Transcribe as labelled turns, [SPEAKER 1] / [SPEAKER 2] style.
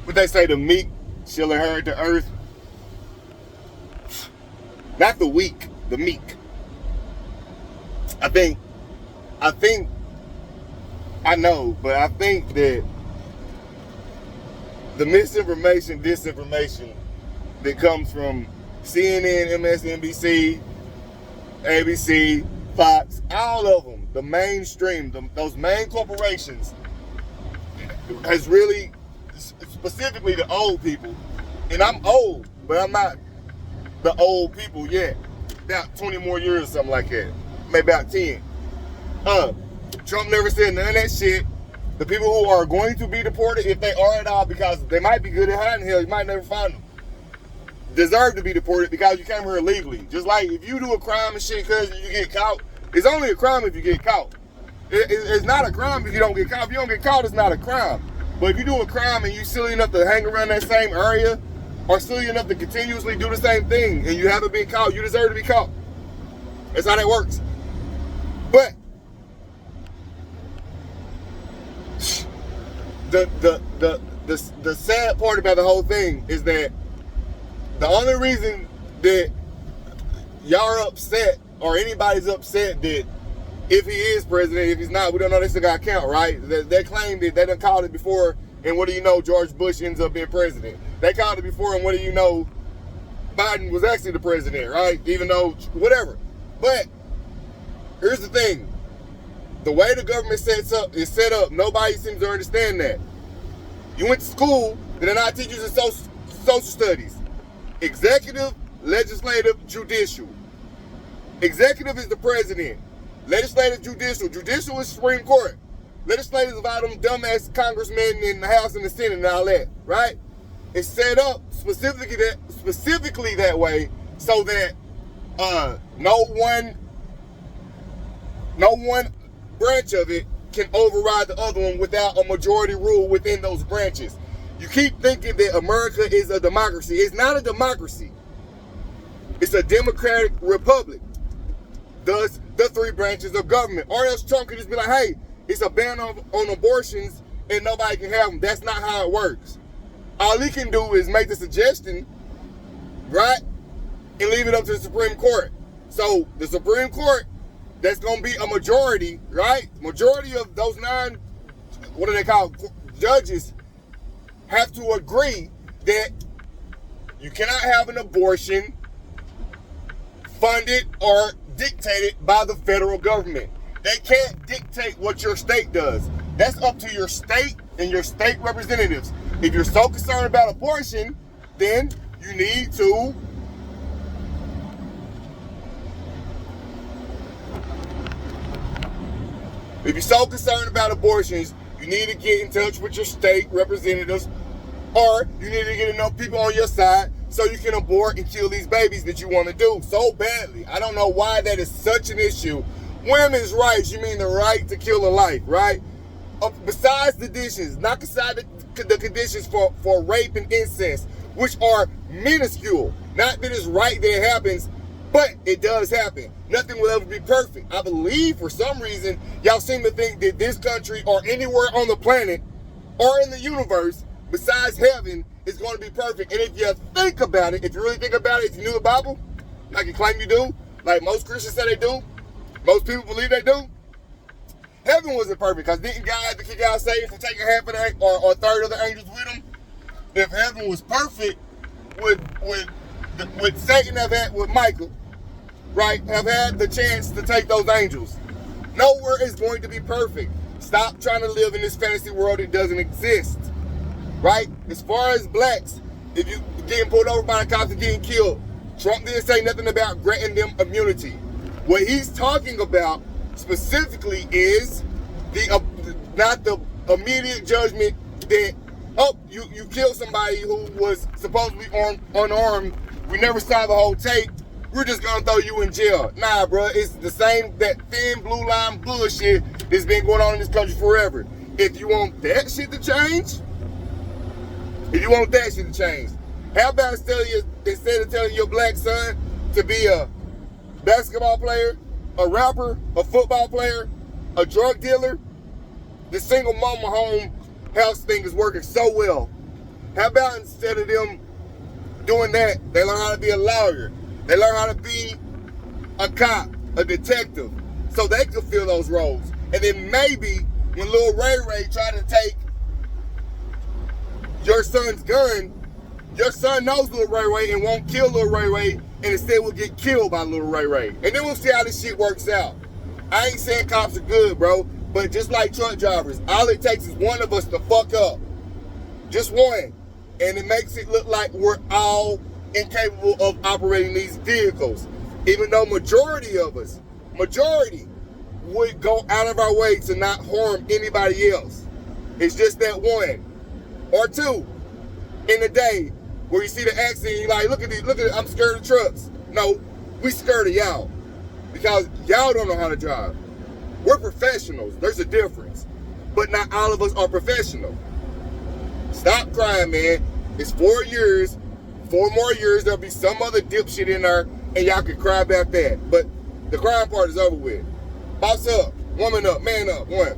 [SPEAKER 1] But they say the meek shall inherit the earth. Not the weak, the meek. I think, I know, but I think that the misinformation, disinformation that comes from CNN, MSNBC, ABC, Fox, all of them, the mainstream, those main corporations, has really, specifically the old people, and I'm old, but I'm not the old people yet. About 20 more years, something like that. Maybe about 10. Trump never said none of that shit. The people who are going to be deported, if they are at all, because they might be good at hiding hell, you might never find them, deserve to be deported because you came here illegally. Just like if you do a crime and shit because you get caught, it's only a crime if you get caught. It's not a crime if you don't get caught. If you don't get caught, it's not a crime. But if you do a crime and you silly enough to hang around that same area, or silly enough to continuously do the same thing, and you haven't been caught, you deserve to be caught. That's how that works. But the sad part about the whole thing is that the only reason that y'all are upset, or anybody's upset that if he is president, if he's not, we don't know, they still got to count, right? They claimed it, they done called it before, and what do you know, George Bush ends up being president. They called it before, and what do you know, Biden was actually the president, right? Even though, whatever. But here's the thing. The way the government is set up, nobody seems to understand that. You went to school, they're not teaching you in social studies. Executive, legislative, judicial. Executive is the president. Legislative, judicial. Judicial is Supreme Court. Legislative is all them dumbass congressmen in the House and the Senate and all that, right? It's set up specifically that way so that no one branch of it can override the other one without a majority rule within those branches. You keep thinking that America is a democracy. It's not a democracy. It's a democratic republic. Thus, the three branches of government. Or else Trump could just be like, hey, it's a ban on abortions and nobody can have them. That's not how it works. All he can do is make the suggestion, right, and leave it up to the Supreme Court. So the Supreme Court, that's going to be a majority, right? Majority of those 9, what do they call, judges, have to agree that you cannot have an abortion funded or dictated by the federal government. They can't dictate what your state does. That's up to your state and your state representatives. If you're so concerned about abortion, then you need to If you're so concerned about abortions, you need to get in touch with your state representatives, or you need to get enough people on your side so you can abort and kill these babies that you want to do so badly. I don't know why that is such an issue. Women's rights, you mean the right to kill a life, right? Besides the conditions, not beside the conditions for rape and incest, which are minuscule. Not that it's right that it happens, but it does happen. Nothing will ever be perfect. I believe for some reason, y'all seem to think that this country or anywhere on the planet or in the universe besides heaven is going to be perfect. And if you think about it, if you really think about it, if you knew the Bible, like you claim you do, like most Christians say they do, most people believe they do, heaven wasn't perfect, because didn't God have to kick out Satan for taking half of the or a third of the angels with him? If heaven was perfect, would Satan have had, with Michael, right, have had the chance to take those angels? Nowhere is going to be perfect. Stop trying to live in this fantasy world that doesn't exist, right? As far as blacks, if you getting pulled over by the cops and getting killed, Trump didn't say nothing about granting them immunity. What he's talking about specifically is not the immediate judgment that, oh, you killed somebody who was supposedly unarmed. We never saw the whole tape. We're just gonna throw you in jail. Nah, bro, it's the same, that thin blue line bullshit that's been going on in this country forever. If you want that shit to change, how about instead of telling your black son to be a basketball player, a rapper, a football player, a drug dealer, the single mama home house thing is working so well. How about instead of them doing that, they learn how to be a lawyer. They learn how to be a cop, a detective, so they can fill those roles. And then maybe when Lil Ray Ray try to take your son's gun, your son knows Lil Ray Ray and won't kill Lil Ray Ray, and instead will get killed by Lil Ray Ray. And then we'll see how this shit works out. I ain't saying cops are good, bro, but just like truck drivers, all it takes is one of us to fuck up. Just one. And it makes it look like we're all incapable of operating these vehicles. Even though majority of us, would go out of our way to not harm anybody else. It's just that one or two in the day where you see the accident, you're like, look at it, I'm scared of trucks. No, we scared of y'all because y'all don't know how to drive. We're professionals, there's a difference. But not all of us are professional. Stop crying, man. It's 4 years. 4 more years, there'll be some other dipshit in there, and y'all can cry about that. But the crying part is over with. Boss up, woman up, man up, one.